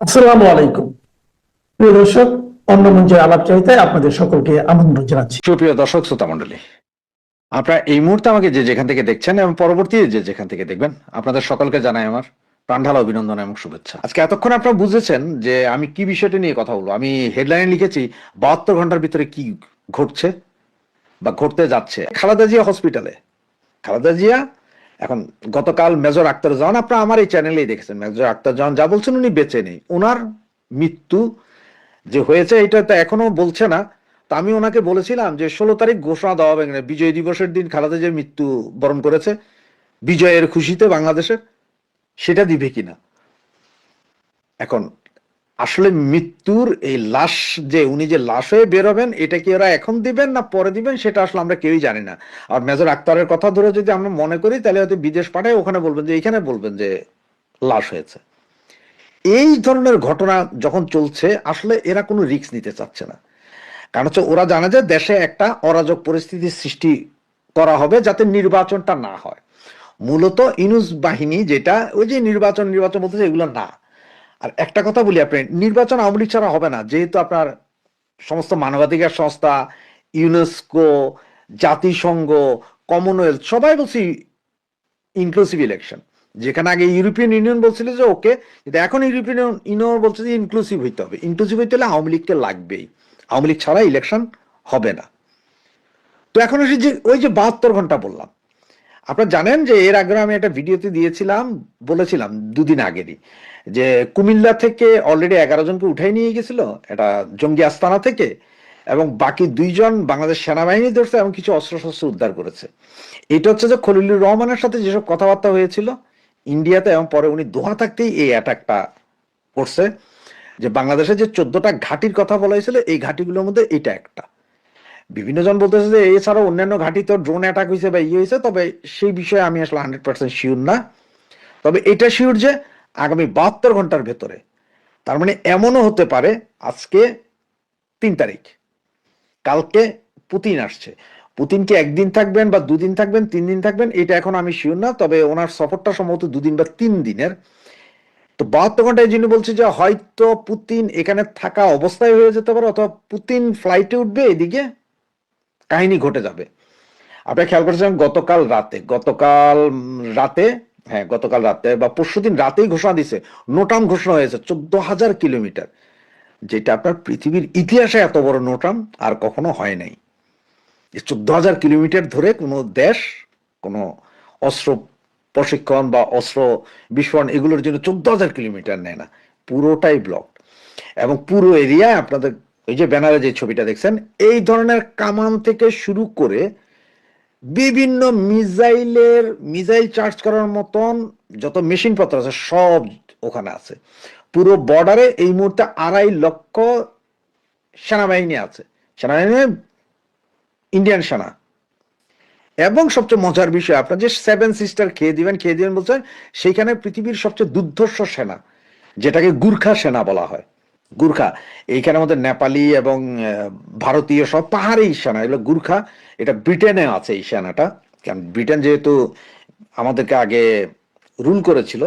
আসসালামু আলাইকুম। প্রিয় দর্শক, অন্য মঞ্চের আলাপচারিতায় আপনাদের সকলকে আমন্ত্রণ জানাচ্ছি। সুপ্রিয় দর্শক শ্রোতা মন্ডলী, আপনারা এই মুহূর্তে আমাকে যে যেখান থেকে দেখছেন এবং পরবর্তী যে যেখান থেকে দেখবেন, আপনাদের সকলকে জানাই আমার প্রাণঢালা অভিনন্দন এবং শুভেচ্ছা। আজকে এতক্ষণ আপনারা বুঝেছেন যে আমি কি বিষয়টা নিয়ে কথা বলবো। আমি হেডলাইনে লিখেছি 72 ঘন্টার ভিতরে কি ঘটছে বা ঘটতে যাচ্ছে। খালেদা জিয়া হসপিটালে। খালেদা জিয়া এখন গতকাল মেজর আখতারুজ্জামান, আপনারা আমার এই চ্যানেলেই দেখেছেন, মেজর আখতারুজ্জামান যা বলছেন উনি বেঁচে নেই। ওনার মৃত্যু যে হয়েছে এটা তো এখনো বলছে না। তা আমি ওনাকে বলেছিলাম যে 16 তারিখ ঘোষণা দেওয়া হবে, বিজয় দিবসের দিন খালেদা যে মৃত্যু বরণ করেছে বিজয়ের খুশিতে বাংলাদেশের, সেটা দিবে কিনা। এখন আসলে মৃত্যুর এই লাশ, যে উনি যে লাশ হয়ে বেরোবেন, এটা কি ওরা এখন দিবেন না পরে দিবেন, সেটা আসলে আমরা কেউই জানি না। আর মেজর আক্তারের কথা ধরে যদি আমরা মনে করি, তাহলে হয়তো বিদেশ পাঠায়, ওখানে বলবেন যে এইখানে বলবেন যে লাশ হয়েছে। এই ধরনের ঘটনা যখন চলছে, আসলে এরা কোনো রিস্ক নিতে চাচ্ছে না। কারণ হচ্ছে ওরা জানে যে দেশে একটা অরাজক পরিস্থিতির সৃষ্টি করা হবে যাতে নির্বাচনটা না হয়। মূলত ইনুস বাহিনী যেটা, ওই যে নির্বাচন নির্বাচন বলতেছে, এগুলো না। আর একটা কথা বলি, আপনি নির্বাচন আওয়ামী লীগ ছাড়া হবে না, যেহেতু আপনার সমস্ত মানবাধিকার সংস্থা, ইউনেস্কো, জাতিসংঘ, কমনওয়েলথ সবাই বলছি ইনক্লুসিভ ইলেকশন। যেখানে আগে ইউরোপিয়ান ইউনিয়ন বলছিল যে ওকে, কিন্তু এখন ইউরোপিয়ান ইউনিয়ন বলছে যে ইনক্লুসিভ হইতে হবে। ইনক্লুসিভ হইতে হলে আওয়ামী লীগকে লাগবেই, আওয়ামী লীগ ছাড়া ইলেকশন হবে না। তো এখন এসে যে ওই যে 72 ঘন্টা বললাম, আপনারা জানেন যে এর আগে আমি একটা ভিডিওতে দিয়েছিলাম, বলেছিলাম দুদিন আগেরই, যে কুমিল্লা থেকে অলরেডি 11 জনকে উঠাই নিয়ে গেছিল এটা জঙ্গি আস্তানা থেকে, এবং বাকি 2 জন বাংলাদেশ সেনাবাহিনী ধরছে এবং কিছু অস্ত্রশস্ত্র উদ্ধার করেছে। এটা হচ্ছে যে খলিলুর রহমানের সাথে যেসব কথাবার্তা হয়েছিল ইন্ডিয়াতে, এবং পরে উনি দোহা থাকতেই এই অ্যাটাকটা করছে। যে বাংলাদেশে যে 14টা ঘাঁটির কথা বলা হয়েছিল, এই ঘাঁটিগুলোর মধ্যে এটা একটা। বিভিন্ন জন বলতেছে যে এছাড়াও অন্যান্য ঘাঁটি তো ড্রোন অ্যাটাক হয়েছে বা ইয়ে হয়েছে, তবে সেই বিষয়ে আমি আসলে 100% শিওর না। তবে এটা শিওর যে আগামী 72 ঘন্টার ভেতরে, তার মানে এমনও হতে পারে আজকে 3 তারিখ, কালকে পুতিন আসছে। পুতিন কি একদিন থাকবেন বা দুদিন থাকবেন, 3 দিন থাকবেন, এটা এখন আমি শিওর না। তবে ওনার সফরটা সম্ভবত 2 দিন বা 3 দিনের। তো 72 ঘন্টায় যিনি বলছে যে হয়তো পুতিন এখানে থাকা অবস্থায় হয়ে যেতে পারে, অথবা পুতিন ফ্লাইটে উঠবে, এদিকে কাহিনী ঘটে যাবে। আপনি খেয়াল করেছেন গতকাল রাতে, হ্যাঁ গতকাল রাতে বা পরশুদিন রাতেই ঘোষণা দিছে, নোটাম ঘোষণা হয়েছে 14,000 কিলোমিটার, যেটা আপনার পৃথিবীর ইতিহাসে এত বড় নোটাম আর কখনো হয় নাই। 14,000 কিলোমিটার ধরে কোনো দেশ কোনো অস্ত্র প্রশিক্ষণ বা অস্ত্র বিস্ফোরণ এগুলোর জন্য 14,000 কিলোমিটার নেয় না, পুরোটাই ব্লক। এবং পুরো এরিয়ায় আপনাদের এই যে ব্যানারে যে ছবিটা দেখছেন, এই ধরনের কামান থেকে শুরু করে বিভিন্ন মিসাইল চার্জ করার মতন যত মেশিন পত্র আছে সব ওখানে আছে। পুরো বর্ডারে এই মুহূর্তে 2.5 লক্ষ সেনাবাহিনী আছে। সেনাবাহিনী ইন্ডিয়ান সেনা। এবং সবচেয়ে মজার বিষয়, আপনার যে 7 সিস্টার খেয়ে দিবেন বলছেন, সেইখানে পৃথিবীর সবচেয়ে দুর্ধর্ষ সেনা, যেটাকে গুর্খা সেনা বলা হয়। গুর্খা, এইখানে আমাদের নেপালি এবং ভারতীয় সব পাহাড়ি সেনা, এগুলো গুর্খা। এটা ব্রিটেনে আছে এই সেনাটা, কারণ ব্রিটেন যেহেতু আমাদেরকে আগে রুল করেছিল,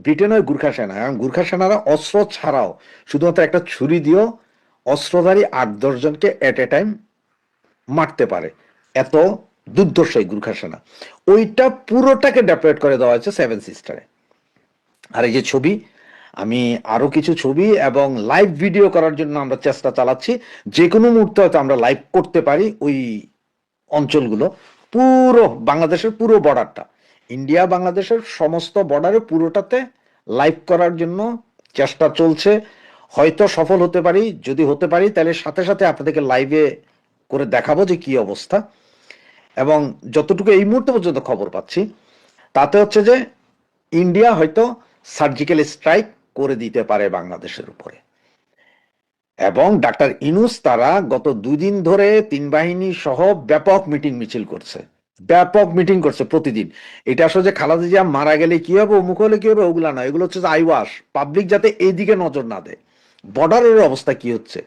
ব্রিটেনের গুর্খা সেনা। এবং গুর্খা সেনারা অস্ত্র ছাড়াও শুধুমাত্র একটা ছুরি দিয়েও অস্ত্রধারী 8-10 জনকে এট এ টাইম মারতে পারে, এত দুর্ধর্ষ এই গুর্খা সেনা। ওইটা পুরোটাকে ডেপ্লয়েড করে দেওয়া হয়েছে 7 সিস্টারে। আর এই যে ছবি, আমি আরো কিছু ছবি এবং লাইভ ভিডিও করার জন্য আমরা চেষ্টা চালাচ্ছি। যে কোনো মুহূর্তে হয়তো আমরা লাইভ করতে পারি ওই অঞ্চলগুলো, পুরো বাংলাদেশের পুরো বর্ডারটা, ইন্ডিয়া বাংলাদেশের সমস্ত বর্ডারে পুরোটাতে লাইভ করার জন্য চেষ্টা চলছে। হয়তো সফল হতে পারি, যদি হতে পারি তাহলে সাথে সাথে আপনাদেরকে লাইভে করে দেখাবো যে কি অবস্থা। এবং যতটুকু এই মুহূর্তে পর্যন্ত খবর পাচ্ছি, তাতে হচ্ছে যে ইন্ডিয়া হয়তো সার্জিক্যাল স্ট্রাইক করে দিতে পারে বাংলাদেশের উপরে। এবং ডাক্তার ইনুস তারা গত 2 দিন ধরে 3 বাহিনী সহ ব্যাপক মিটিং মিছিল করছে, ব্যাপক মিটিং করছে প্রতিদিন। এটা আসলে যে খালেদা জিয়া মারা গেলে কি হবে, অমুক হলে কি হবে, ওগুলা না। এগুলো হচ্ছে যে আইওয়াস, পাবলিক যাতে এইদিকে নজর না দেয়। বর্ডারের অবস্থা কি হচ্ছে,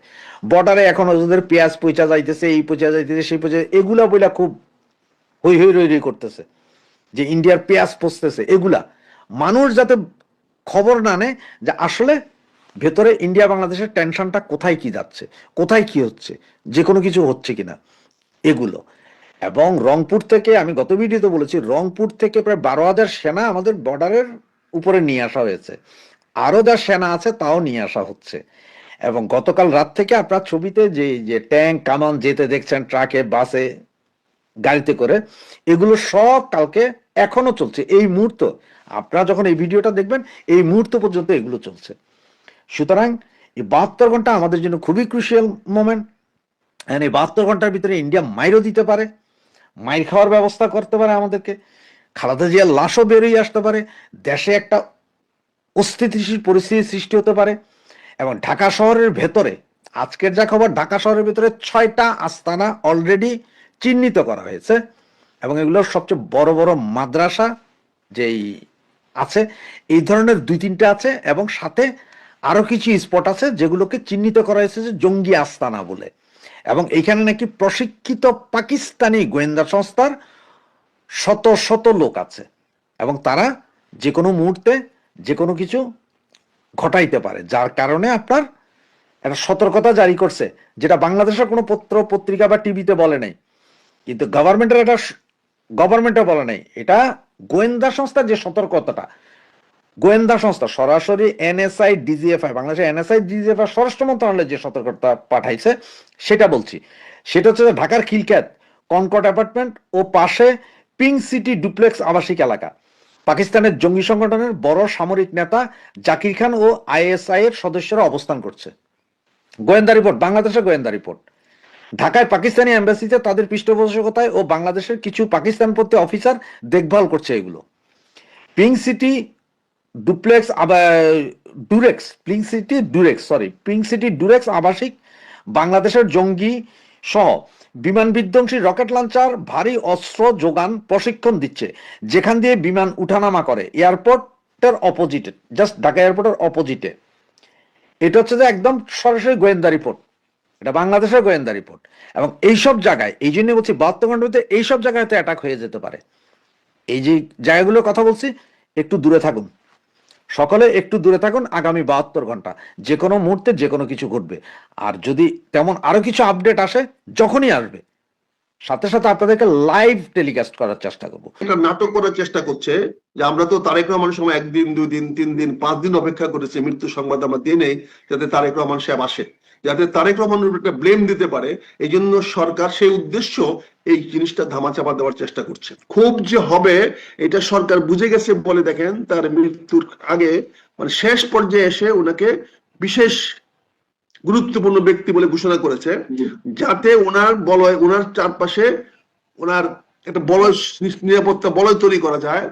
বর্ডারে এখন ওদের পেঁয়াজ পচা যাইতেছে, এই পচা যাইতেছে, সেই পচা, এগুলা বইলা খুব হই হই রই রই করতেছে যে ইন্ডিয়ার পেঁয়াজ পচতেছে। এগুলা মানুষ যাতে খবর না নেয় যে আসলে ভেতরে ইন্ডিয়া বাংলাদেশের টেনশনটা কোথায় কি যাচ্ছে, কোথায় কি হচ্ছে, যে কোনো কিছু হচ্ছে কিনা, এগুলো। এবং রংপুর থেকে, আমি গত ভিডিওতে বলেছি, রংপুর থেকে প্রায় 12,000 সেনা আমাদের বর্ডারের উপরে নিয়ে আসা হয়েছে, আরো যা সেনা আছে তাও নিয়ে আসা হচ্ছে। এবং গতকাল রাত থেকে আপনার ছবিতে যে যে ট্যাঙ্ক কামান যেতে দেখছেন, ট্রাকে, বাসে, গাড়িতে করে, এগুলো সব কালকে এখনো চলছে। এই মুহূর্ত আপনারা যখন এই ভিডিওটা দেখবেন, এই মুহূর্ত পর্যন্ত এগুলো চলছে। সুতরাং এই 72 ঘন্টা আমাদের জন্য খুবই ক্রুশিয়াল মোমেন্ট। এই 72 ঘন্টার ভিতরে ইন্ডিয়া মাইরও দিতে পারে, মাইর খাওয়ার ব্যবস্থা করতে পারে আমাদেরকে, খালেদা জিয়ার লাশও বেরিয়ে আসতে পারে, দেশে একটা অস্থিতিশীল পরিস্থিতির সৃষ্টি হতে পারে। এবং ঢাকা শহরের ভেতরে, আজকের যা খবর, ঢাকা শহরের ভেতরে 6টা আস্তানা অলরেডি চিহ্নিত করা হয়েছে। এবং এগুলোর সবচেয়ে বড় বড় মাদ্রাসা যেই আছে, এই ধরনের 2-3টা আছে, এবং সাথে আরো কিছু স্পট আছে যেগুলোকে চিহ্নিত করা হয়েছে যে জঙ্গি আস্তানা বলে। এবং এইখানে নাকি প্রশিক্ষিত পাকিস্তানি গোয়েন্দা সংস্থার শত শত লোক আছে, এবং তারা যে কোনো মুহূর্তে যে কোনো কিছু ঘটাইতে পারে, যার কারণে আপনার একটা সতর্কতা জারি করছে, যেটা বাংলাদেশের কোনো পত্র পত্রিকা বা টিভিতে বলে নাই, কিন্তু গভর্নমেন্টে বলে নাই। এটা গোয়েন্দা সংস্থার যে সতর্কতাটা, গোয়েন্দা সংস্থা সরাসরি এনএসআই ডিজিএফআই, বাংলাদেশের এনএসআই ডিজিএফআই স্বরাষ্ট্র মন্ত্রণালয়ের যে সতর্কতা পাঠাইছে সেটা বলছি। সেটা হচ্ছে যে ঢাকার খিলক্ষেত কনকর্ড অ্যাপার্টমেন্ট ও পাশে পিঙ্ক সিটি ডুপ্লেক্স আবাসিক এলাকা, পাকিস্তানের জঙ্গি সংগঠনের বড় সামরিক নেতা জাকির খান ও আইএসআই এর সদস্যরা অবস্থান করছে। গোয়েন্দা রিপোর্ট, বাংলাদেশের গোয়েন্দা রিপোর্ট। ঢাকায় পাকিস্তানি এম্বাসিতে তাদের পৃষ্ঠপোষকতায় ও বাংলাদেশের কিছু পাকিস্তানপন্থী অফিসার দেখভাল করছে এগুলো। Pink city duplex ডুরেক্স, pink city ডুরেক্স আবাসিক বাংলাদেশের জঙ্গি সহ বিমান বিধ্বংসী রকেট লঞ্চার, ভারী অস্ত্র যোগান, প্রশিক্ষণ দিচ্ছে, যেখান দিয়ে বিমান উঠানামা করে এয়ারপোর্টের অপোজিটে, জাস্ট ঢাকা এয়ারপোর্টের অপোজিটে। এটা হচ্ছে যে একদম সরাসরি গোয়েন্দা রিপোর্ট, এটা বাংলাদেশের গোয়েন্দা রিপোর্ট। এবং এইসব জায়গায়, এই জন্য বলছি 72 ঘন্টার মধ্যে এইসব জায়গায় তো অ্যাটাক হয়ে যেতে পারে। এই যে জায়গাগুলোর কথা বলছি, একটু দূরে থাকুন, সকলে একটু দূরে থাকুন। আগামী 72 ঘন্টা যে কোনো মুহূর্তে যে কোনো কিছু ঘটবে। আর যদি তেমন আরো কিছু আপডেট আসে, যখনই আসবে সাথে সাথে আপনাদেরকে লাইভ টেলিকাস্ট করার চেষ্টা করব। এটা নাটক করার চেষ্টা করছে যে আমরা তো তারেক রহমানের সময় 1 দিন 2 দিন 3 দিন 5 দিন অপেক্ষা করেছি মৃত্যু সংবাদ আমরা দিয়ে নেই, যাতে তারেক রহমান সাহেব আসে, যাতে তারেক রহমানের উপর একটা ব্লেম দিতে পারে। এই জন্য সরকার সেই উদ্দেশ্য এই জিনিসটা ধামাচাপা দেওয়ার চেষ্টা করছে। খুব যে হবে এটা সরকার বুঝে গেছে বলে দেখেন তার মৃত্যুর আগে, মানে শেষ পর্যায়ে এসে ওনাকে বিশেষ গুরুত্বপূর্ণ ব্যক্তি বলে ঘোষণা করেছে, যাতে ওনার বলয়, ওনার চারপাশে ওনার একটা বলয়, নিরাপত্তা বলয় তৈরি করা যায়,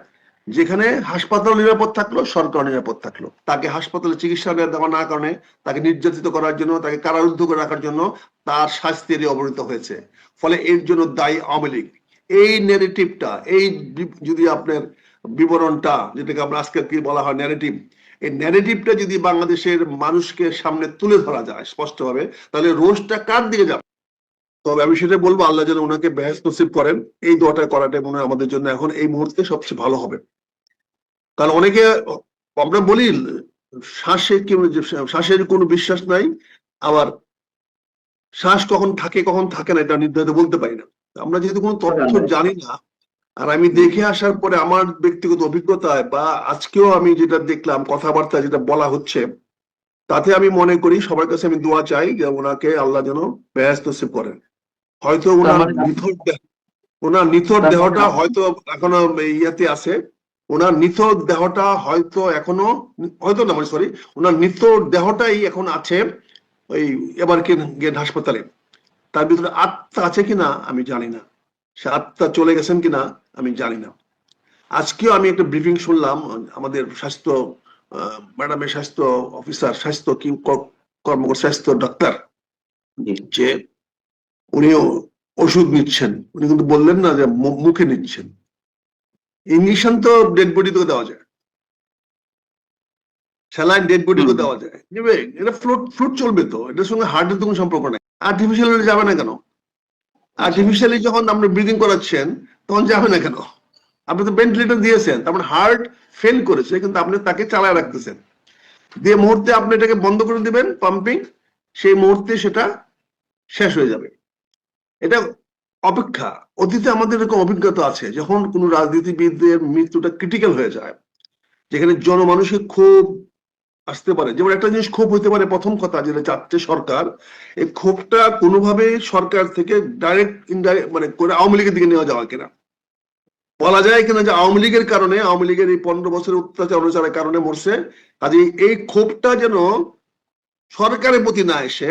যেখানে হাসপাতাল নিরাপদ থাকলো, সরকার নিরাপদ থাকলো। তাকে হাসপাতালে চিকিৎসা দেওয়া না কারণে, তাকে নির্যাতিত করার জন্য, তাকে কারারুদ্ধ করে রাখার জন্য তার শাস্তির অবনীত হয়েছে। ফলে এর জন্য দায়ী আওয়ামী লীগ। এই ন্যারেটিভটা, এই যদি আপনার বিবরণটা, যেটাকে আমরা আজকে কি বলা হয় ন্যারেটিভ, এই ন্যারেটিভটা যদি বাংলাদেশের মানুষকে সামনে তুলে ধরা যায় স্পষ্টভাবে, তাহলে রোষটা কার দিকে যাবে? তবে আমি সেটা বলবো, আল্লাহ যেন ওনাকে বেহেশত নসিব করেন। এই দোয়াটা করাটা মনে হয় আমাদের জন্য এখন এই মুহূর্তে সবচেয়ে ভালো হবে। কারণ অনেকে, আমরা বলি শ্বাসের কোনো বিশ্বাস নাই, আবার শ্বাস কখন থাকে কখন থাকে না এটা নির্ধারিত বলতে পারি না। আমরা যেহেতু কোনো তথ্য জানি না, আর আমি দেখে আসার পরে আমার ব্যক্তিগত অভিজ্ঞতায় বা আজকেও আমি যেটা দেখলাম কথাবার্তা যেটা বলা হচ্ছে, তাতে আমি মনে করি সবার কাছে আমি দোয়া চাই যে ওনাকে আল্লাহ যেন বেহেশত নসিব করেন। হয়তো ওনার নিথর দেহটা হয়তো এখনো ইয়াতে আছে, ওনার নিথর দেহটা হয়তো এখনো, হয়তো না সরি, ওনার নিথর দেহটাই এখন আছে ওই এবার গেট হাসপাতালে। তার ভিতরে আত্মা আছে কিনা আমি জানি না, সে আত্মা চলে গেছেন কিনা আমি জানি না। আজকেও আমি একটা ব্রিফিং শুনলাম আমাদের স্বাস্থ্য ম্যাডামের, স্বাস্থ্য অফিসার, স্বাস্থ্য কি কর্মকর্তা, স্বাস্থ্য ডাক্তার, যে উনিও ওষুধ নিচ্ছেন। উনি কিন্তু বললেন না যে মুখে নিচ্ছেন। ইঞ্জেকশন তো ডেড বডি তো দেওয়া যায়, স্যালাইন ডেড বডি তো দেওয়া যায়, এটা ফ্লুট চলবে তো, এটার সঙ্গে হার্টের তো কোনো সম্পর্ক নাই। আর্টিফিশিয়াল যাবে না কেন? আর্টিফিশিয়ালি যখন আপনি ব্রিদিং করাচ্ছেন তখন যাবে না কেন? আপনি তো ভেন্টিলেটর দিয়েছেন, তার মানে হার্ট ফেল করেছে কিন্তু আপনি তাকে চালায় রাখতেছেন। যে মুহূর্তে আপনি এটাকে বন্ধ করে দিবেন পাম্পিং, সেই মুহূর্তে সেটা শেষ হয়ে যাবে। এটা অপেক্ষা, অতীতে আমাদের এরকম অভিজ্ঞতা আছে, যখন কোনো রাজনীতিবিদদের মৃত্যুটা ক্রিটিক্যাল হয়ে যায়, যেখানে জনমানুষের ক্ষোভ আসতে পারে। যেমন একটা জিনিস ক্ষোভ হইতে পারে, প্রথম কথা যেটা চাচ্ছে সরকার, এই ক্ষোভটা কোনোভাবে সরকার থেকে ডাইরেক্ট ইনডাইরেক্ট মানে করে আওয়ামী লীগের দিকে নেওয়া যাওয়া কিনা, বলা যায় কিনা যে আওয়ামী লীগের কারণে, আওয়ামী লীগের এই 15 বছরের অত্যাচার অনুচারের কারণে মরছে, কাজে এই ক্ষোভটা যেন সরকারের প্রতি না এসে,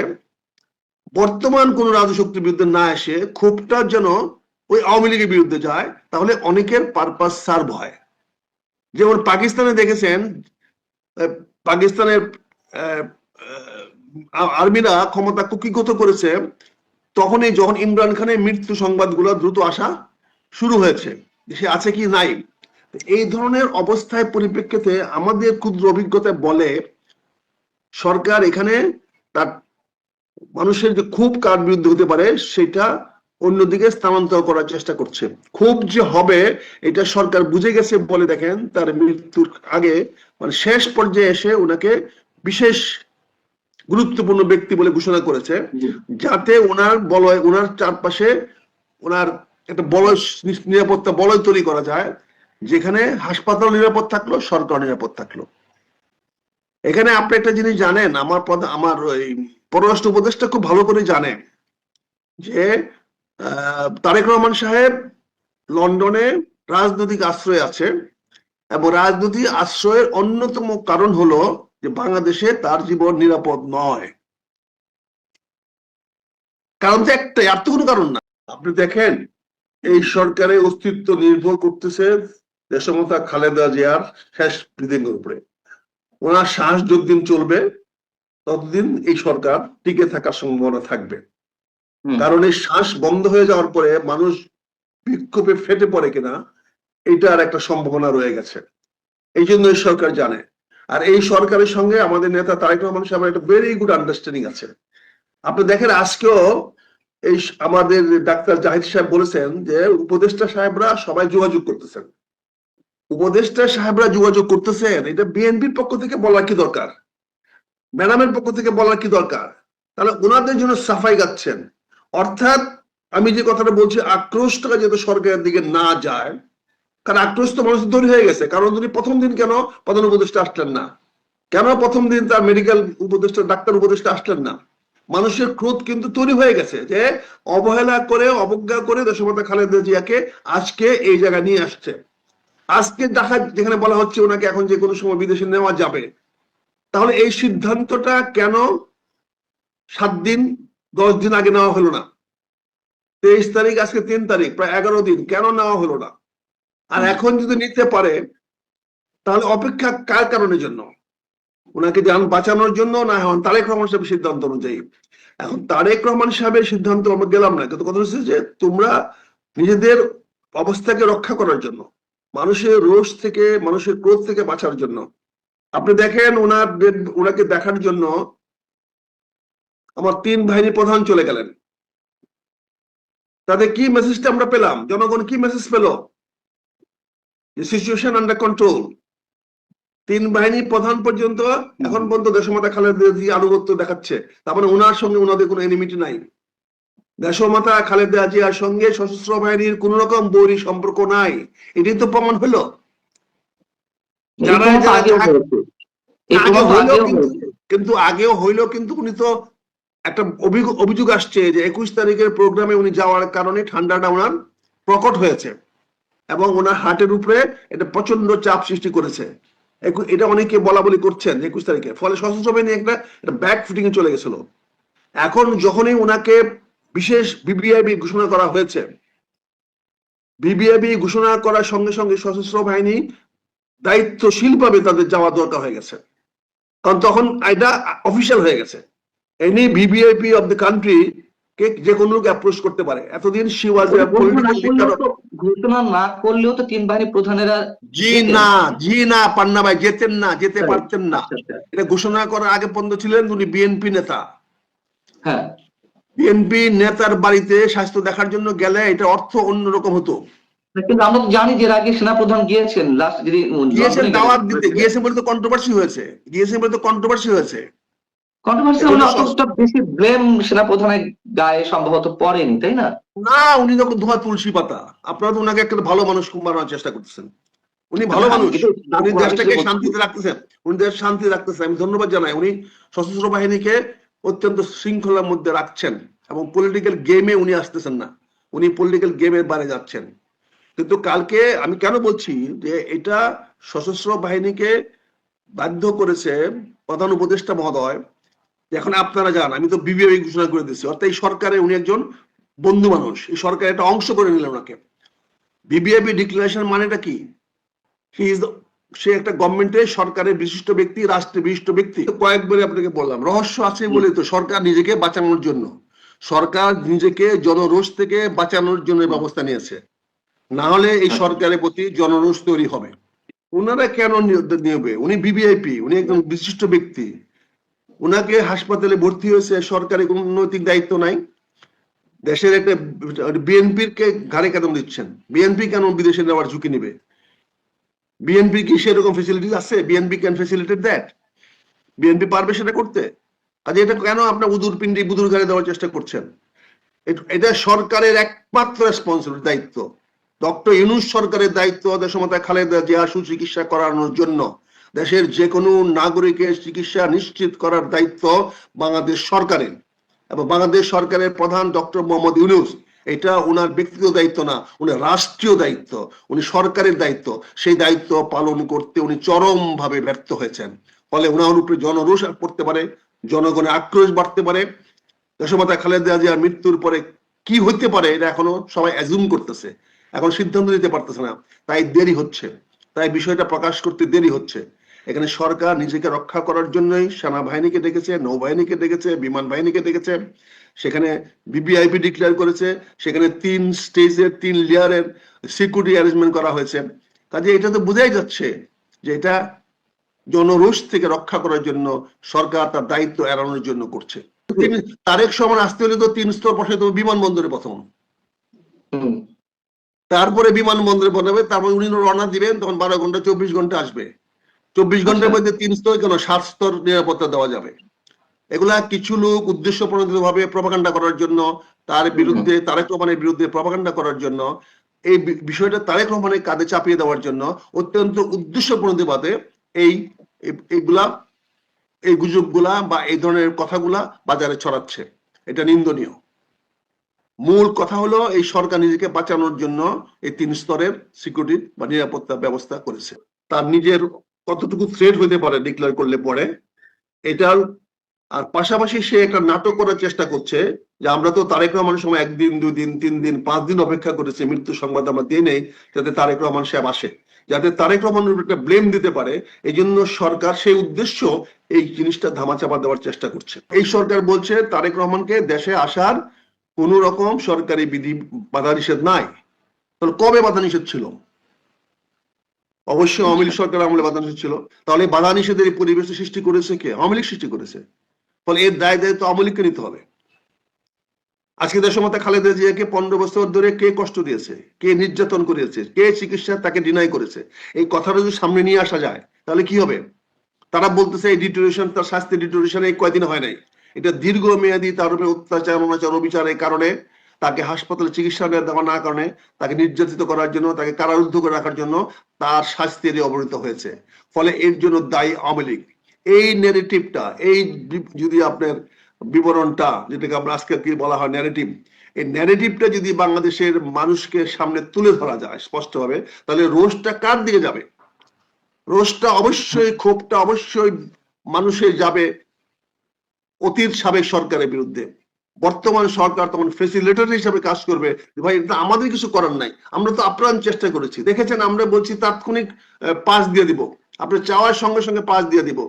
বর্তমান কোন রাজশক্তির বিরুদ্ধে না এসে, ক্ষোভটা যেন ওই আওয়ামী লীগের বিরুদ্ধে যায়, তাহলে অনেকের পারপাস সার্ভ হয়। যেমন পাকিস্তানে দেখেছেন, পাকিস্তানের আর্মিরা ক্ষমতা কুক্ষিগত করেছে তখনই, যখন ইমরান খানের মৃত্যু সংবাদগুলো দ্রুত আসা শুরু হয়েছে, সে আছে কি নাই। এই ধরনের অবস্থায় পরিপ্রেক্ষিতে আমাদের ক্ষুদ্র অভিজ্ঞতা বলে সরকার এখানে তার মানুষের যে খুব কার বিরুদ্ধে হতে পারে সেটা অন্যদিকে স্থানান্তর করার চেষ্টা করছে। খুব যে হবে এটা সরকার বুঝে গেছে বলে দেখেন তার মৃত্যুর আগে মানে শেষ পর্যায়ে এসে ওনাকে বিশেষ গুরুত্বপূর্ণ ব্যক্তি বলে ঘোষণা করেছে, যাতে ওনার বলয়, ওনার চারপাশে ওনার একটা বলয়, নিরাপত্তা বলয় তৈরি করা যায়, যেখানে হাসপাতাল নিরাপদ থাকলো, সরকার নিরাপদ থাকলো। এখানে আপনি একটা জিনিস জানেন, আমার ওই পররাষ্ট্র উপদেষ্টা খুব ভালো করে জানে যে তারেক রহমান সাহেব লন্ডনে রাজনৈতিক আশ্রয় আছে, এবং রাজনৈতিক আশ্রয়ের অন্যতম কারণ হলো যে বাংলাদেশে তার জীবন নিরাপদ নয়। কারণ তো একটাই, আর তো কোনো কারণ না। আপনি দেখেন এই সরকারের অস্তিত্ব নির্ভর করতেছে দেশমাতা খালেদা জিয়ার শেষ ব্রিদিংয়ের উপরে। ওনার শ্বাস যতদিন চলবে ততদিন এই সরকার টিকে থাকার সম্ভাবনা থাকবে। কারণ এই শ্বাস বন্ধ হয়ে যাওয়ার পরে মানুষ বিক্ষোভে ফেটে পড়ে কিনা এটার একটা সম্ভাবনা রয়ে গেছে। এই জন্য এই সরকার জানে। আর এই সরকারের সঙ্গে আমাদের নেতা তারেক রহমান সাহেবের একটা ভেরি গুড আন্ডারস্ট্যান্ডিং আছে। আপনি দেখেন আজকেও এই আমাদের ডাক্তার জাহিদ সাহেব বলেছেন যে উপদেষ্টা সাহেবরা সবাই যোগাযোগ করতেছেন। উপদেষ্টা সাহেবরা যোগাযোগ করতেছেন, এটা বিএনপির পক্ষ থেকে বলার কি দরকার, ম্যাডামের পক্ষ থেকে বলার কি দরকার? তাহলে ওনাদের জন্য সাফাই গাচ্ছেন। অর্থাৎ আমি যে কথাটা বলছি, আক্রোশটা যাতে সরকারের দিকে না যায়, কারণ আক্রোশ তো মানুষ তৈরি হয়ে গেছে। কারণ যদি প্রথম দিন কেন প্রধান উপদেষ্টা আসলেন না, কেন প্রথম দিন তার মেডিকেল উপদেষ্টা ডাক্তার উপদেষ্টা আসলেন না, মানুষের ক্রোধ কিন্তু তৈরি হয়ে গেছে যে অবহেলা করে, অবজ্ঞা করে দেশমাতা খালেদা জিয়াকে আজকে এই জায়গায় নিয়ে আসছে। আজকে দেখা যেখানে বলা হচ্ছে ওনাকে এখন যে কোনো সময় বিদেশে নেওয়া যাবে, তাহলে এই সিদ্ধান্তটা কেন 7 দিন 10 দিন আগে নেওয়া হলো না? 23 তারিখ, আজকে 3 তারিখ, প্রায় 11 দিন কেন নেওয়া হলো না? আর এখন যদি নিতে পারে তাহলে অপেক্ষা কার কারণের জন্য? ওনাকে যান বাঁচানোর জন্য, না এখন তারেক রহমান সাহেবের সিদ্ধান্ত অনুযায়ী? এখন তারেক রহমান সাহেবের সিদ্ধান্ত আমরা গেলাম না, কিন্তু কথা হচ্ছে যে তোমরা নিজেদের অবস্থাকে রক্ষা করার জন্য, মানুষের রোষ থেকে, মানুষের ক্রোধ থেকে বাঁচার জন্য, আপনি দেখেন ওনাকে দেখার জন্য আমার 3 বাহিনী প্রধান চলে গেলেন। তাদের কি মেসেজটা আমরা পেলাম? জনগণ কি মেসেজ পেল? Situation under control. 3 বাহিনী প্রধান পর্যন্ত এখন পর্যন্ত দেশমাতা খালেদা জিয়া আনুগত্য দেখাচ্ছে, তার মানে ওনার সঙ্গে ওনাদের কোনো এনিমিটি নাই। দেশমাতা খালেদা জিয়ার সঙ্গে সশস্ত্র বাহিনীর কোন রকম বৈরী সম্পর্ক নাই, এটাই তো প্রমাণ হলো। কিন্তু আগেও হইলো, কিন্তু উনি তো একটা অভিযোগ আসছে যে 21 তারিখের প্রোগ্রামে উনি যাওয়ার কারণে ঠান্ডাটা ওনার প্রকট হয়েছে এবং ওনার হার্টের উপরে এটা প্রচন্ড চাপ সৃষ্টি করেছে। এটা অনেকে বলা বলি করছেন 21 তারিখে, ফলে সশস্ত্র বাহিনী একটা ব্যাক ফুটিং এ চলে গেছিল। এখন যখনই ওনাকে বিশেষ বিবিআইবি ঘোষণা করা হয়েছে, বিবিআইবি ঘোষণা করার সঙ্গে সঙ্গে সশস্ত্র বাহিনী দায়িত্বশীলভাবে তাদের যাওয়া দরকার হয়ে গেছে, কারণ তখন এটা অফিসিয়াল হয়ে গেছে। Any VVIP of the country কে যে কোনো লোক অ্যাপ্রোচ করতে পারে। এতদিন সি ওয়াজ ঘোষণা না করলেও তো 3 বাহিনী প্রধানেরা জি না পান্না ভাই যেতেন না, যেতে পারতেন না। এটা ঘোষণা করার আগে পর্যন্ত ছিলেন উনি বিএনপি নেতা। হ্যাঁ, বিএনপি নেতার বাড়িতে স্বাস্থ্য দেখার জন্য গেলে এটা অর্থ অন্যরকম হতো। কিন্তু আমরা তো জানি যে এর আগে সেনাপ্রধান গিয়েছেন লাস্ট যদি গিয়েছেন লন্ডনে দাওয়াত গেলেন। দিতে, গিয়েছেন বলে তো কন্ট্রোভার্সি হয়েছে, গিয়েছেন বলে তো কন্ট্রোভার্সি হয়েছে। কন্ট্রোভার্সি এটা মানে তো অতটা বেশি ব্লেম সেনাপ্রধানের গায়ে সম্ভবত পড়েনি, তাই না? না, উনি যখন ধোয়া তুলসী পাতা, আপনারা তো ওনাকে একটা ভালো মানুষ বানানোর চেষ্টা করতেছেন। উনি ভালো হ্যাঁ, মানুষ, উনি আমি দেশটাকে সেটা বলছি। শান্তিতে রাখতেছেন, উনি দেশ শান্তি রাখতেছেন, আমি ধন্যবাদ জানাই। উনি সশস্ত্র বাহিনীকে অত্যন্ত শৃঙ্খলার মধ্যে রাখছেন এবং পলিটিক্যাল গেমে উনি আসতেছেন না, উনি পলিটিক্যাল গেমের বাইরে যাচ্ছেন। কিন্তু কালকে আমি কেন বলছি যে এটা সশস্ত্র বাহিনীকে বাধ্য করেছে প্রধান উপদেষ্টা মহোদয়, এখন আপনারা যান, আমি তো বিবিআই ঘোষণা করে দিচ্ছি, অর্থাৎ এই সরকারে উনি একজন বন্ধু মানুষ, এই সরকার একটা অংশ করে নিলেন ওনাকে। বিবিআইপি ডিক্লারেশন মানেটা কি? সে একটা গভর্নমেন্টের সরকারের বিশিষ্ট ব্যক্তি, রাষ্ট্রের বিশিষ্ট ব্যক্তি। কয়েকবারে আপনাকে বললাম রহস্য আছে বলে তো সরকার নিজেকে বাঁচানোর জন্য, সরকার নিজেকে জনরোষ থেকে বাঁচানোর জন্য ব্যবস্থা নিয়েছে, না হলে এই সরকারের প্রতি জনরোষ তৈরি হবে। ওনারা কেন নিবে? উনি বিবিআইপি, উনি একজন বিশিষ্ট ব্যক্তি, উনাকে হাসপাতালে ভর্তি হয়েছে, সরকারি কোন নৈতিক দায়িত্ব নাই। দেশের একটা বিএনপির কে ঘাড়ে কেন দিচ্ছেন? বিএনপি কেন বিদেশে নেওয়ার ঝুঁকি নিবে? বিএনপি কি সেরকম ফেসিলিটি আছে? BNP can facilitate that? BNP পারবে সেটা করতে? কাজে এটা কেন আপনার উদুর পিন্ডি বুদুর ঘাড়ে দেওয়ার চেষ্টা করছেন? এটা সরকারের একমাত্র রেসপন্সিবিলিটি, দায়িত্ব। ডক্টর ইউনূস সরকারের দায়িত্ব দেশমাতা খালেদা জিয়া সুচিকিৎসা করানোর জন্য, দেশের যে কোনো নাগরিকের চিকিৎসা নিশ্চিত করার দায়িত্ব বাংলাদেশ সরকারের, এবং বাংলাদেশ সরকারের প্রধান ডক্টর মোহাম্মদ ইউনূস, এটা ওনার ব্যক্তিগত দায়িত্ব না, উনার রাষ্ট্রীয় দায়িত্ব, উনি সরকারের দায়িত্ব। সেই দায়িত্ব পালন করতে উনি চরম ভাবে ব্যর্থ হয়েছেন। ফলে ওনার উপরে জনরোষ পড়তে পারে, জনগণের আক্রোশ বাড়তে পারে। দেশমাতা খালেদা জিয়ার মৃত্যুর পরে কি হইতে পারে এটা এখনো সবাই অ্যাজুম করতেছে, এখন সিদ্ধান্ত নিতে পারতেছে না, তাই দেরি হচ্ছে, তাই বিষয়টা প্রকাশ করতে দেরি হচ্ছে। এখানে সরকার নিজেকে রক্ষা করার জন্যই সেনাবাহিনীকে ডেকেছে, নৌবাহিনীকে ডেকেছে, বিমান বাহিনীকে ডেকেছে, সেখানে বিবিআইপি ডিক্লেয়ার করেছে, সেখানে 3 স্টেজের 3 লেয়ারের সিকিউরিটি অ্যারেঞ্জমেন্ট করা হয়েছে। কাজে এটা তো বোঝাই যাচ্ছে যে এটা জনরোষ থেকে রক্ষা করার জন্য সরকার তার দায়িত্ব এড়ানোর জন্য করছে। তারেক সমান আসতে হলে তো 3 স্তর বসাইতে হবে বিমানবন্দরে প্রথম, তারপরে বিমানবন্দরে বসাবে, তারপরে উনি রওনা দিবেন, তখন 12 ঘন্টা 24 ঘন্টা আসবে। 24 ঘন্টার মধ্যে 3 স্তর কেন 7 স্তর নিরাপত্তা দেওয়া যাবে। এগুলা কিছু লোক উদ্দেশ্য প্রণোদিত ভাবে প্রপাগান্ডা করার জন্য, তার বিরুদ্ধে, তারেক রহমানের বিরুদ্ধে প্রপাগান্ডা করার জন্য, এই বিষয়টা তারেক রহমানের কাঁধে চাপিয়ে দেওয়ার জন্য অত্যন্ত উদ্দেশ্য প্রণোদিতভাবে এইগুলা, এই গুজবগুলা বা এই ধরনের কথাগুলা বাজারে ছড়াচ্ছে। এটা নিন্দনীয়। মূল কথা হলো এই সরকার নিজেকে বাঁচানোর জন্য এই 3 স্তরের সিকিউরিটি বা নিরাপত্তা ব্যবস্থা করেছে। তার নিজের কতটুকু থ্রেট হইতে পারে ডিক্লেয়ার করলে পরে এটার, আর পাশাপাশি সে একটা নাটক করার চেষ্টা করছে যে আমরা তো তারেক রহমানের সময় 1 দিন 2 দিন 3 দিন 5 দিন অপেক্ষা করেছি, মৃত্যু সংবাদ আমরা দিয়ে নেই যাতে তারেক রহমান সাহেব আসে, যাতে তারেক রহমানের উপর একটা ব্লেম দিতে পারে। এই জন্য সরকার সেই উদ্দেশ্য এই জিনিসটা ধামাচাপা দেওয়ার চেষ্টা করছে। এই সরকার বলছে তারেক রহমানকে দেশে আসার কোন রকম সরকারি বিধি বাধা নিষেধ নাই। তাহলে কবে বাধা নিষেধ ছিল? অবশ্যই আওয়ামী লীগ সরকার আমলে বাধা নিষেধ ছিল। তাহলে বাধা নিষেধের পরিবেশ সৃষ্টি করেছে কে? আওয়ামী লীগ সৃষ্টি করেছে। ফলে এর দায় দায়িত্ব আওয়ামী লীগকে নিতে হবে। আজকে দেশমাতা খালেদা জিয়াকে 15 বছর ধরে কে কষ্ট দিয়েছে, কে নির্যাতন করেছে, কে চিকিৎসা তাকে ডিনাই করেছে, এই কথাটা যদি সামনে নিয়ে আসা যায় তাহলে কি হবে? তারা বলতেছে এই ডিটোরেশন, তার স্বাস্থ্য ডিটোরেশন এই কয়দিন হয় নাই, এটা দীর্ঘমেয়াদী তার উপরে অত্যাচার অনাচার অবিচারের কারণে, তাকে হাসপাতালে চিকিৎসা দেওয়া না কারণে, তাকে নির্যাতিত করার জন্য, তাকে কারারুদ্ধ করে রাখার জন্য তার স্বাস্থ্যের অবনতি হয়েছে। ফলে এর জন্য দায়ী আওয়ামী লীগ। এই ন্যারেটিভটা, এই যদি আপনার বিবরণটা, যেটাকে আমরা আজকে কি বলা হয় ন্যারেটিভ, এই ন্যারেটিভটা যদি বাংলাদেশের মানুষকে সামনে তুলে ধরা যায় স্পষ্টভাবে, তাহলে রোষটা কার দিকে যাবে? রোষটা অবশ্যই, ক্ষোভটা অবশ্যই মানুষের যাবে অতীত সাবেক সরকারের বিরুদ্ধে। বর্তমান সরকার তখন ফেসিলিটেটর হিসেবে কাজ করবে, ভাই এটা আমাদের কিছু করার নাই, আমরা তো আপ্রাণ চেষ্টা করেছি, দেখেছেন আমরা বলছি তাৎক্ষণিক পাস দিয়ে দিব, আপনি চাওয়ার সঙ্গে সঙ্গে পাস দিয়ে দিব।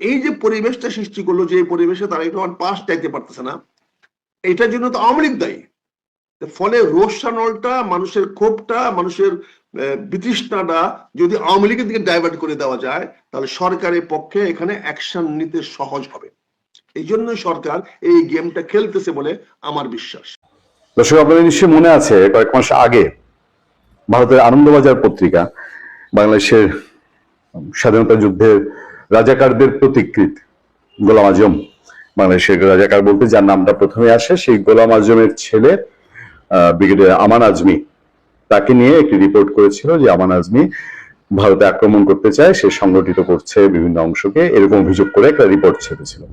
এই যে পরিবেশটা সৃষ্টি করলো, যে পরিবেশে তারা একটু পাস চাইতে পারতেছে না, এটার জন্য তো আওয়ামী লীগ দায়ী। ফলে রোষানলটা, মানুষের ক্ষোভটা, মানুষের বিতৃষ্ণাটা যদি আওয়ামী লীগের দিকে ডাইভার্ট করে দেওয়া যায়, তাহলে সরকারের পক্ষে এখানে অ্যাকশন নিতে সহজ হবে। এই জন্য সরকার এই গেমটা খেলতেছে বলে আমার বিশ্বাস। দর্শক, আপনাদের নিশ্চয়ই মনে আছে কয়েক মাস আগে ভারতের আনন্দবাজার পত্রিকা বাংলাদেশের স্বাধীনতা যুদ্ধের রাজাকারদের প্রতিকৃত গোলাম আজম, বাংলাদেশের রাজাকার বলতে যার নামটা প্রথমে আসে, সেই গোলাম আজমের ছেলে ব্রিগেডিয়ার আমান আজমি, তাকে নিয়ে একটি রিপোর্ট করেছিল যে আমান আজমি ভারতে আক্রমণ করতে চায়, সে সংগঠিত করছে বিভিন্ন অংশকে, এরকম অভিযোগ করে একটা রিপোর্ট ছেপেছিল।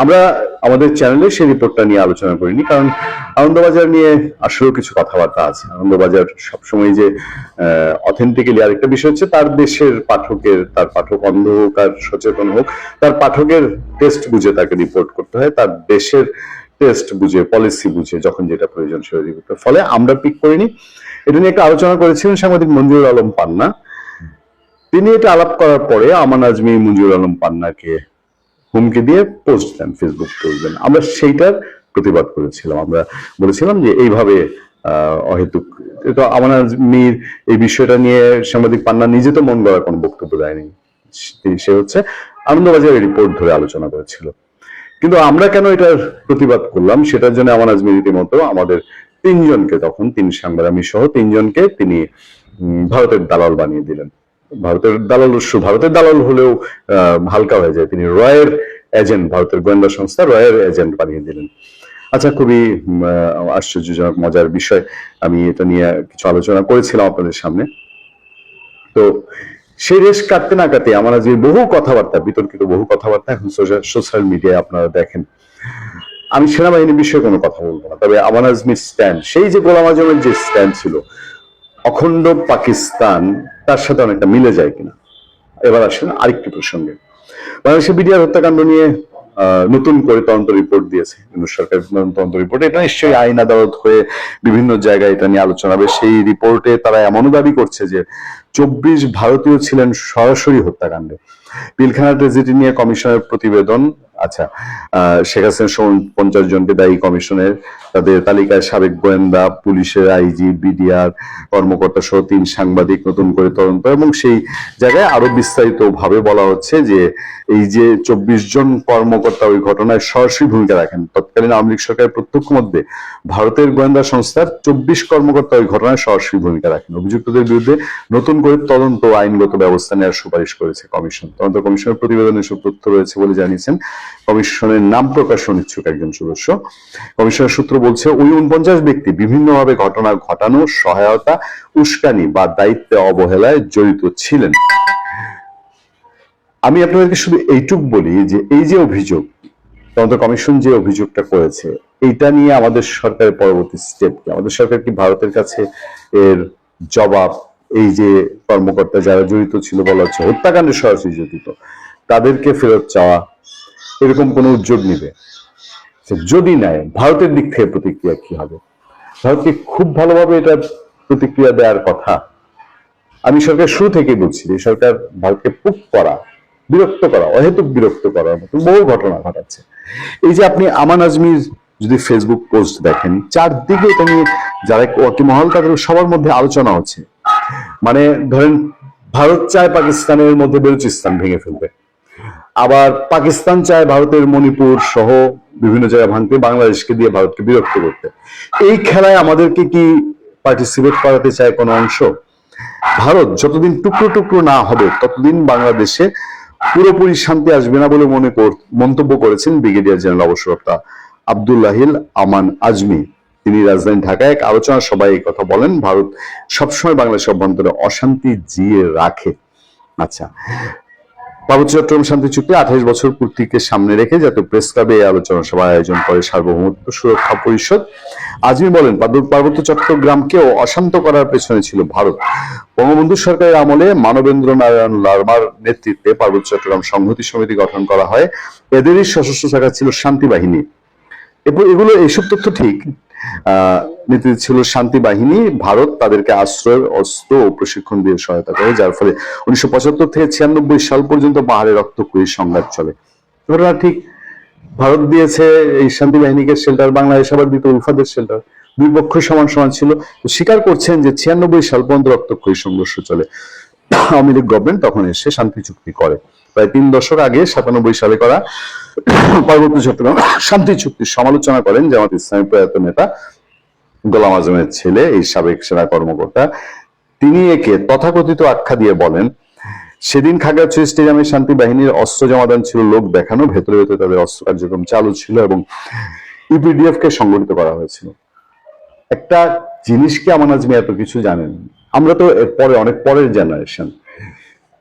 আমরা আমাদের চ্যানেলে সেই রিপোর্টটা নিয়ে আলোচনা করিনি, কারণ আনন্দবাজার নিয়ে আসলেও কিছু কথাবার্তা আছে। আনন্দবাজার সবসময় যে অথেন্টিক্যালি, আরেকটা বিষয় হচ্ছে তার দেশের পাঠকের, তার পাঠক অন্ধ হোক আর সচেতন হোক, তার পাঠকের টেস্ট বুঝে তাকে রিপোর্ট করতে হয়, তার দেশের টেস্ট বুঝে, পলিসি বুঝে যখন যেটা প্রয়োজন সেটা রিপোর্ট। ফলে আমরা পিক করিনি। এটা নিয়ে একটা আলোচনা করেছিলেন সাংবাদিক মঞ্জুরুল আলম পান্না। তিনি এটা আলাপ করার পরে আমান আজমি মঞ্জুরুল আলম পান্নাকে হুমকি দিয়ে পোস্ট দেন, ফেসবুক পোস্ট দেন। আমরা সেইটার প্রতিবাদ করেছিলাম। আমরা বলেছিলাম যে এইভাবে অহেতুক, তো আমান আজমির এই বিষয়টা নিয়ে সাংবাদিক পান্না নিজে তো মন গড়া কোনো বক্তব্য দেয়নি, সে হচ্ছে আনন্দবাজারের রিপোর্ট ধরে আলোচনা করেছিল। কিন্তু আমরা কেন এটার প্রতিবাদ করলাম সেটার জন্য আমান আজমি রীতিমতো আমাদের তিনজনকে, তখন তিন সাংবাদিক সহ তিনজনকে তিনি ভারতের দালাল বানিয়ে দিলেন। ভারতের দালাল হলেও হালকা হয়ে যায়, তিনি রয়ের এজেন্ট, ভারতের গোয়েন্দা সংস্থা রয়ের এজেন্ট বানিয়ে দিলেন। আচ্ছা, খুবই আশ্চর্যজনক মজার বিষয়। আমি এটা নিয়ে কিছু আলোচনা করেছিলাম আপনাদের সামনে। তো সেই রেশ কাটতে না কাটতে আমার যে বহু কথাবার্তা, বিতর্কিত বহু কথাবার্তা এখন সোশ্যাল মিডিয়ায় আপনারা দেখেন। আমি সেনাবাহিনীর বিষয়ে কোনো কথা বলবো না, তবে আমান আজমির স্ট্যান্ড, সেই যে গোলাম আজমের যে স্ট্যান্ড ছিল অখণ্ড পাকিস্তান, তার সাথে অনেকটা মিলে যায় কিনা। এবার আসেন আরেকটি প্রসঙ্গে। বাংলাদেশের বিডিআর হত্যাকাণ্ড নিয়ে নতুন করে তদন্ত রিপোর্ট দিয়েছে সরকার, তদন্ত রিপোর্ট। এটা নিশ্চয়ই আইন আদালত হয়ে বিভিন্ন জায়গায় এটা নিয়ে আলোচনা হবে। সেই রিপোর্টে তারা এমনও দাবি করছে যে 24 ভারতীয় ছিলেন সরাসরি হত্যাকাণ্ডে। পিলখানা ট্রেজেডি নিয়ে কমিশনের প্রতিবেদন। আচ্ছা, শেখ হাসিনা 50 জনকে দায়ী কমিশনের, তাদের তালিকায় সাবেক গোয়েন্দা, পুলিশের আইজি, বিডিআর কর্মকর্তা সহ 3 সাংবাদিক, নতুন করে তদন্ত। এবং সেই জায়গায় আরো বিস্তারিত ভাবে বলা হচ্ছে যে এই যে 24 জন কর্মকর্তা ওই ঘটনায় সরাসরি ভূমিকা রাখেন, তৎকালীন আওয়ামী লীগ সরকারের প্রত্যক্ষ মধ্যে ভারতের গোয়েন্দা সংস্থার 24 কর্মকর্তা ওই ঘটনায় সরাসরি ভূমিকা রাখেন। অভিযুক্তদের বিরুদ্ধে নতুন করে তদন্ত আইনগত ব্যবস্থা নেওয়ার সুপারিশ করেছে কমিশন। তদন্ত কমিশনের প্রতিবেদনে এসব তথ্য রয়েছে বলে জানিয়েছেন কমিশনের নাম প্রকাশ অনিচ্ছুক একজন সদস্য। কমিশনের সূত্র বলছে ওই 49 ব্যক্তি বিভিন্নভাবে ঘটনা ঘটানো, সহায়তা, উস্কানি বা দায়িত্বে অবহেলায় জড়িত ছিলেন। আমি আপনাদেরকে শুধু এইটুক বলি যে এই যে অভিযোগ, তদন্ত কমিশন যে অভিযোগটা করেছে, এইটা নিয়ে আমাদের সরকারের পরবর্তী স্টেপ কি? আমাদের সরকার কি ভারতের কাছে এর জবাব, এই যে কর্মকর্তা যারা জড়িত ছিল, বলা হচ্ছে হত্যাকাণ্ডে সরাসরি জড়িত, তাদেরকে ফেরত চাওয়া, এরকম কোন উদ্যোগ নিবে? যদি নেয়, ভারতের দিক থেকে প্রতিক্রিয়া কি হবে? ভারতকে খুব ভালোভাবে এটা প্রতিক্রিয়া দেওয়ার কথা। আমি সরকার শুরু থেকে বলছি যে সরকার ভারতকে পুক করা, বিরক্ত করা, অহেতুক বিরক্ত করার মতো বহু ঘটনা ঘটাচ্ছে। এই যে আপনি আমান আজমির যদি ফেসবুক পোস্ট দেখেন, চারদিকে এটা নিয়ে যারা ওয়াকিবহাল তাদের সবার মধ্যে আলোচনা হচ্ছে। মানে ধরেন, ভারত চায় পাকিস্তানের মধ্যে বেলুচিস্তান ভেঙে ফেলবে, আবার পাকিস্তান চায় ভারতের মণিপুর সহ বিভিন্ন জায়গা ভাঙতে, বাংলাদেশকে দিয়ে ভারতকে বিরক্ত করতে। এই খেলায় আমাদেরকে কি পার্টিসিপেট করাতে চায় কোনো অংশ? ভারত যতদিন টুকরো টুকরো না হবে ততদিন বাংলাদেশে পুরোপুরি শান্তি আসবে না বলে মন্তব্য করেছেন ব্রিগেডিয়ার জেনারেল অবসরপ্রাপ্ত আব্দুল্লাহিল আমান আজমি। তিনি রাজধানী ঢাকায় এক আলোচনা সভায় এই কথা বলেন। ভারত সবসময় বাংলাদেশের অভ্যন্তরে অশান্তি জিয়ে রাখে। আচ্ছা, পার্বত্য চট্টগ্রাম শান্তি চুক্তি 28 বছর পূর্তিকে সামনে রেখে জাতীয় প্রেস ক্লাবে এই আলোচনা সভা আয়োজন করে সার্বভৌমত্ব সুরক্ষা পরিষদ। আজমি বলেন, পার্বত্য চট্টগ্রামকেও অশান্ত করার পেছনে ছিল ভারত। বঙ্গবন্ধু সরকারের আমলে মানবেন্দ্র নারায়ণ লারমার নেতৃত্বে পার্বত্য চট্টগ্রাম সংহতি সমিতি গঠন করা হয়। এদেরই সশস্ত্র শাখা ছিল শান্তি বাহিনী। এগুলো এইসব তথ্য ঠিক, নেতৃত্বে ছিল শান্তি বাহিনী। ভারত তাদেরকে আশ্রয়, অস্ত্র ও প্রশিক্ষণ দিয়ে সহায়তা করে, যার ফলে 1975 থেকে 96 সাল পর্যন্ত পাহাড়ে রক্তক্ষয়ী সংঘাত চলে। ঘটনা ঠিক, ভারত দিয়েছে এই শান্তি বাহিনীকে শেল্টার, বাংলাদেশ আবার দিত উলফাদের শেল্টার। দুই পক্ষ সমান সমান ছিল। স্বীকার করছেন যে 96 সাল পর্যন্ত রক্তক্ষয়ী সংঘর্ষ চলে। আওয়ামী লীগ গভর্নমেন্ট তখন এসে শান্তি চুক্তি করে। প্রায় 3 দশক আগে 97 সালে করা পার্বত্য চট্টগ্রাম শান্তি চুক্তির সমালোচনা করেন জামাত ইসলামী প্রয়াত নেতা গোলাম আজমের ছেলে, এই সাবেক সেনা কর্মকর্তা তিনি একে তথাকথিত আখ্যা দিয়ে বলেন, সেদিন খাগড়াছড়ি স্টেডিয়ামে শান্তি বাহিনীর অস্ত্র জমাদান ছিল লোক দেখানো, ভেতরে ভেতরে তাদের অস্ত্র কার্যক্রম চালু ছিল এবং ইপিডিএফ কে সংগঠিত করা হয়েছিল। একটা জিনিস কি আমান আজমি এত কিছু জানেন? আমরা তো পরে অনেক পরের জেনারেশন।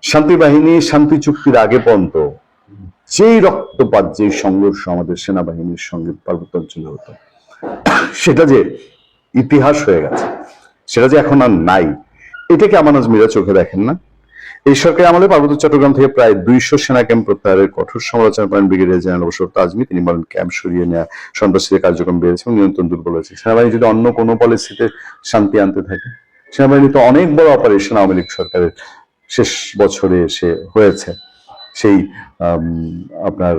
শান্তি বাহিনী শান্তি চুক্তির আগে পর্যন্ত যেই রক্তপাত, যেই সংঘর্ষ আমাদের সেনাবাহিনীর সঙ্গে পার্বত্য অঞ্চলে হতো, সেটা যে ইতিহাস হয়ে গেছে, সেটা যে এখন আর নাই, এটাকে আমান আজমিরা চোখে দেখেন না? এই সরকারি আমলে পার্বত্য চট্টগ্রাম থেকে প্রায় 200 সেনা ক্যাম্প প্রত্যাহারের কঠোর সমালোচনা করেন ব্রিগেডিয়ার জেনারেল অবসর আজমি। তিনি বলেন, ক্যাম্প সরিয়ে নেওয়া সন্ত্রাসীদের কার্যক্রম বেড়েছে এবং নিয়ন্ত্রণ দুর্বল হয়েছে। সেনাবাহিনী যদি অন্য কোনো পলিসিতে শান্তি আনতে থাকে, সেনাবাহিনী তো অনেক বড় অপারেশন আওয়ামী লীগ সরকারের শেষ বছরে এসে হয়েছে, সেই আপনার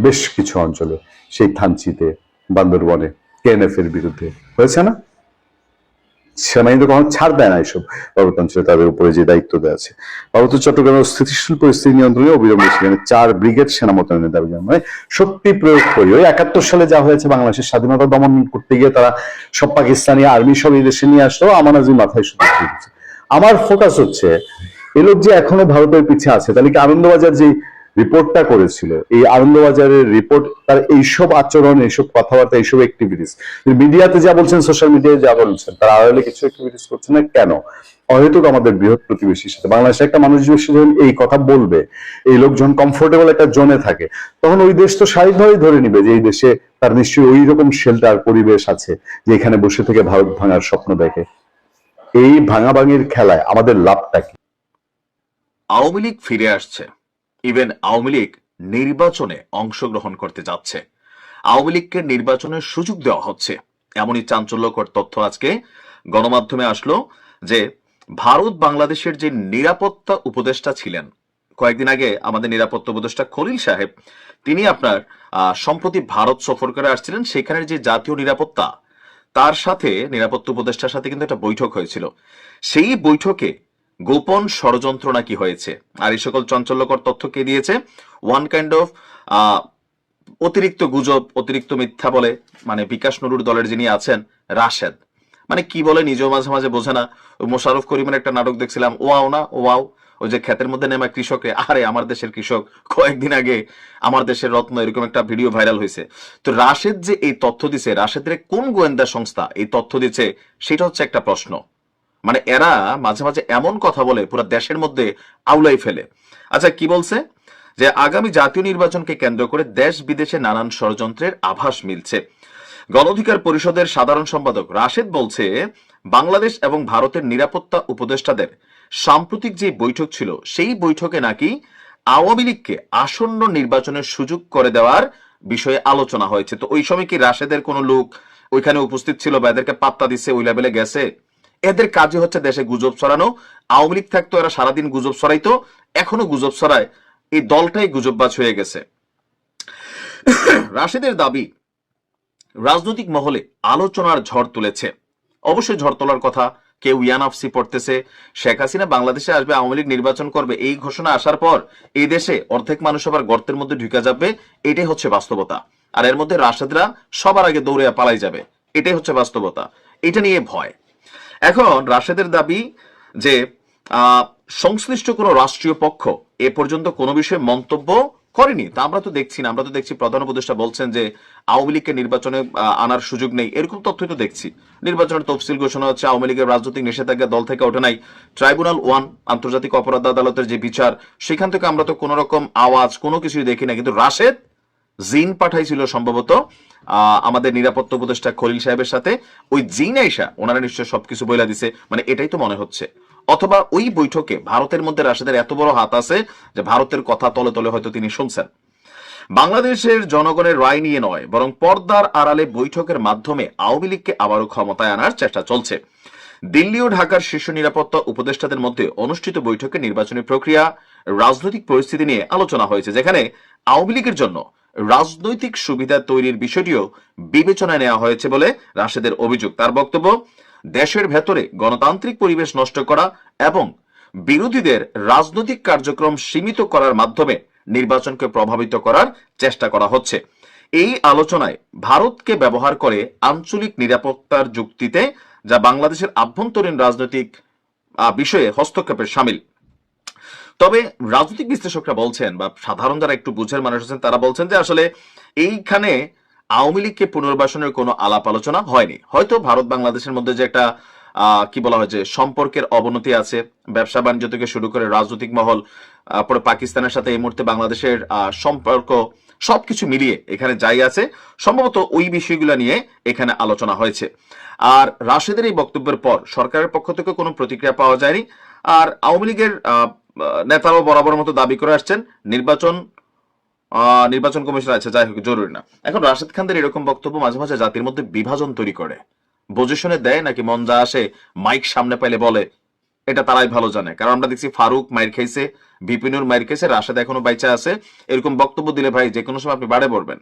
বেশ কিছু অঞ্চলে, সেই থানচিতে, বান্দরবনে কেএনএফ এর বিরুদ্ধে হয়েছে না? সেনাবাহিনী তো কখনো ছাড় দেয় না এইসব পার্বত্য অঞ্চলে তাদের উপরে যে দায়িত্ব দেওয়া আছে। পার্বত্য চট্টগ্রামের স্থিতিশীল পরিস্থিতি নিয়ন্ত্রণে অবিলম্বে সেখানে 4 ব্রিগেড সেনা মোতায়েনের দাবি জানানো হয়। শক্তি প্রয়োগ করি, ওই 71 সালে যা হয়েছে বাংলাদেশের স্বাধীনতা দমন করতে গিয়ে তারা সব পাকিস্তানি আর্মি সব এই দেশে নিয়ে আসলো, আমান আজমি মাথায় শুধু দিচ্ছে। আমার ফোকাস হচ্ছে এই লোক যে এখনো ভারতের পিছিয়ে আছে, তাহলে কি আনন্দবাজার যে রিপোর্টটা করেছিল, এই আনন্দবাজারের রিপোর্ট, তার এইসব আচরণ, এইসব কথাবার্তা, এইসব অ্যাক্টিভিটিস, মিডিয়াতে যা বলছেন, সোশ্যাল মিডিয়ায় যা বলছেন, তারা আড়ালে কিছু অ্যাক্টিভিটিস করছে না কেন? অহেতুক আমাদের বৃহৎ প্রতিবেশীর সাথে বাংলাদেশে একটা মানুষ যখন এই কথা বলবে, এই লোক যখন কমফোর্টেবল একটা জোনে থাকে, তখন ওই দেশ তো স্বাভাবিকভাবেই ধরে নিবে যে এই দেশে তার নিশ্চয়ই ওই রকম শেল্টার পরিবেশ আছে যে এখানে বসে থেকে ভারত ভাঙার স্বপ্ন দেখে। এই ভাঙাভাঙির খেলায় আমাদের লাভটা কি? আওয়ামী লীগ ফিরে আসছে, ইভেন আওয়ামী লীগ নির্বাচনে অংশগ্রহণ করতে যাচ্ছে, আওয়ামী লীগকে নির্বাচনের সুযোগ দেওয়া হচ্ছে, এমনই চাঞ্চল্যকর তথ্য আজকে গণমাধ্যমে আসলো যে ভারত বাংলাদেশের যে নিরাপত্তা উপদেষ্টা ছিলেন, কয়েকদিন আগে আমাদের নিরাপত্তা উপদেষ্টা খলিল সাহেব, তিনি আপনার সম্প্রতি ভারত সফর করে আসছিলেন। সেখানের যে জাতীয় নিরাপত্তা, তার সাথে নিরাপত্তা উপদেষ্টার সাথে কিন্তু একটা বৈঠক হয়েছিল। সেই বৈঠকে গোপন ষড়যন্ত্র নাকি হয়েছে। আর এই সকল চাঞ্চল্যকর তথ্য কে দিয়েছে? ওয়ান কাইন্ড অফ অতিরিক্ত গুজব, অতিরিক্ত মিথ্যা বলে, মানে বিকাশ নুরুর দলের যিনি আছেন রাশেদ, মানে কি বলে নিজেও মাঝে মাঝে বোঝে না। মোশাররফ করিমের একটা নাটক দেখছিলাম, ওয়াও না ওয়াও, ওই যে ক্ষেতের মধ্যে নেমা কৃষকে, আরে আমার দেশের কৃষক, কয়েকদিন আগে আমার দেশের রত্ন, এরকম একটা ভিডিও ভাইরাল হয়েছে। তো রাশেদ যে এই তথ্য দিছে, রাশেদের কোন গোয়েন্দা সংস্থা এই তথ্য দিচ্ছে, সেটা হচ্ছে একটা প্রশ্ন। মানে এরা মাঝে মাঝে এমন কথা বলে পুরো দেশের মধ্যে আউলাই ফেলে। আচ্ছা, কি বলছে? যে আগামী জাতীয় নির্বাচনকে কেন্দ্র করে দেশ বিদেশে নানান ষড়যন্ত্রের আভাস মিলছে। গণ অধিকার পরিষদের সাধারণ সম্পাদক রাশেদ বলছে, বাংলাদেশ এবং ভারতের নিরাপত্তা উপদেষ্টাদের সাম্প্রতিক যে বৈঠক ছিল, সেই বৈঠকে নাকি আওয়ামী লীগকে আসন্ন নির্বাচনের সুযোগ করে দেওয়ার বিষয়ে আলোচনা হয়েছে। তো ওই সময় কি রাশেদের কোনো লোক ওইখানে উপস্থিত ছিল বা এদেরকে পাত্তা দিচ্ছে, ওই লেভেলে গেছে? এদের কাজই হচ্ছে দেশে গুজব ছড়ানো। আওয়ামী লীগ থাকতো এরা সারাদিন গুজব ছড়াইতো, এখনো গুজব ছড়ায়, এই দলটাই গুজববাজ হয়ে গেছে। রাশেদের দাবি, রাজনৈতিক মহলে আলোচনার ঝড় তুলেছে। অবশ্যই ঝড় তোলার কথা, কেউ ইয়ানাফসি পড়তেছে, শেখ হাসিনা বাংলাদেশে আসবে, আওয়ামী লীগ নির্বাচন করবে, এই ঘোষণা আসার পর এই দেশে অর্ধেক মানুষ আবার গর্তের মধ্যে ঢুকে যাবে, এটাই হচ্ছে বাস্তবতা। আর এর মধ্যে রাশেদরা সবার আগে দৌড়ে পালাই যাবে, এটাই হচ্ছে বাস্তবতা। এটা নিয়ে ভয়। এখন রাশেদের দাবি যে সংশ্লিষ্ট কোনো রাষ্ট্রীয় পক্ষ এ পর্যন্ত কোনো বিষয়ে মন্তব্য করেনি। তা আমরা তো দেখছি না, আমরা তো দেখছি প্রধান উপদেষ্টা বলছেন যে আওয়ামী লীগকে নির্বাচনে আনার সুযোগ নেই, এরকম তথ্যই তো দেখছি। নির্বাচনের তফসিল ঘোষণা হচ্ছে, আওয়ামী লীগের রাজনৈতিক নিষেধাজ্ঞা দল থেকে ওঠে নাই, ট্রাইব্যুনাল 1 আন্তর্জাতিক অপরাধ আদালতের যে বিচার, সেখান থেকে আমরা তো কোনো রকম আওয়াজ কোনো কিছুই দেখি না। কিন্তু রাশেদ জিন পাঠাইছিল সম্ভবত আমাদের নিরাপত্তা উপদেষ্টা খলিল সাহেবের সাথে, ওই জিন আইসা ওনারা নিশ্চয় সবকিছু বইলা দিছে, মানে এটাই তো মনে হচ্ছে। অথবা ওই বৈঠকে ভারতের মধ্যে রাশেদের এত বড় হাত আছে যে ভারতের কথা তলে তলে হয়তো তিনি শুনছেন। বাংলাদেশের জনগণের রায় নিয়ে নয়, বরং পর্দার আড়ালে বৈঠকের মাধ্যমে আওয়ামী লীগকে আবারও ক্ষমতায় আনার চেষ্টা চলছে। দিল্লি ও ঢাকার শীর্ষ নিরাপত্তা উপদেষ্টাদের মধ্যে অনুষ্ঠিত বৈঠকে নির্বাচনী প্রক্রিয়া, রাজনৈতিক পরিস্থিতি নিয়ে আলোচনা হয়েছে, যেখানে আওয়ামী লীগের জন্য রাজনৈতিক সুবিধা তৈরির বিষয়টিও বিবেচনায় নেওয়া হয়েছে বলে রাশেদের অভিযোগ। তার বক্তব্য, দেশের ভেতরে গণতান্ত্রিক পরিবেশ নষ্ট করা এবং বিরোধীদের রাজনৈতিক কার্যক্রম সীমিত করার মাধ্যমে নির্বাচনকে প্রভাবিত করার চেষ্টা করা হচ্ছে। এই আলোচনায় ভারতকে ব্যবহার করে আঞ্চলিক নিরাপত্তার যুক্তিতে, যা বাংলাদেশের আভ্যন্তরীণ রাজনৈতিক বিষয়ে হস্তক্ষেপের সামিল। তবে রাজনৈতিক বিশ্লেষকরা বলছেন বা সাধারণ যারা একটু বুঝের মানুষ আছেন তারা বলছেন যে আসলে এইখানে আওয়ামী লীগকে পুনর্বাসনের কোনো আলাপ আলোচনা হয়নি। হয়তো ভারত বাংলাদেশের মধ্যে যে একটা কি বলা হয় যে সম্পর্কের অবনতি আছে, ব্যবসা বাণিজ্য থেকে শুরু করে রাজনৈতিক মহল, পরে পাকিস্তানের সাথে এই মুহূর্তে বাংলাদেশের সম্পর্ক, সবকিছু মিলিয়ে এখানে যাই আছে সম্ভবত ওই বিষয়গুলো নিয়ে এখানে আলোচনা হয়েছে। আর রাশেদের এই বক্তব্যের পর সরকারের পক্ষ থেকে কোনো প্রতিক্রিয়া পাওয়া যায়নি। আর আওয়ামী লীগের নেতারাও বরাবর মতো দাবি করে আসছেন নির্বাচন কমিশন আছে, যাই হোক জরুরি না। এখন রাশেদ খানদের এরকম বক্তব্য মাঝে মাঝে জাতির মধ্যে বিভাজন তৈরি করে, পজিশনে দেয় নাকি মন যা আসে মাইক সামনে পাইলে বলে, এটা তারাই ভালো জানে। কারণ আমরা দেখছি ফারুক মাইর খাইছে, বিপিনুর মাইর খাইছে, রাশেদ এখনো বাইচা আছে। এরকম বক্তব্য দিলে ভাই যে কোনো সময় আপনি বাড়ে পড়বেন।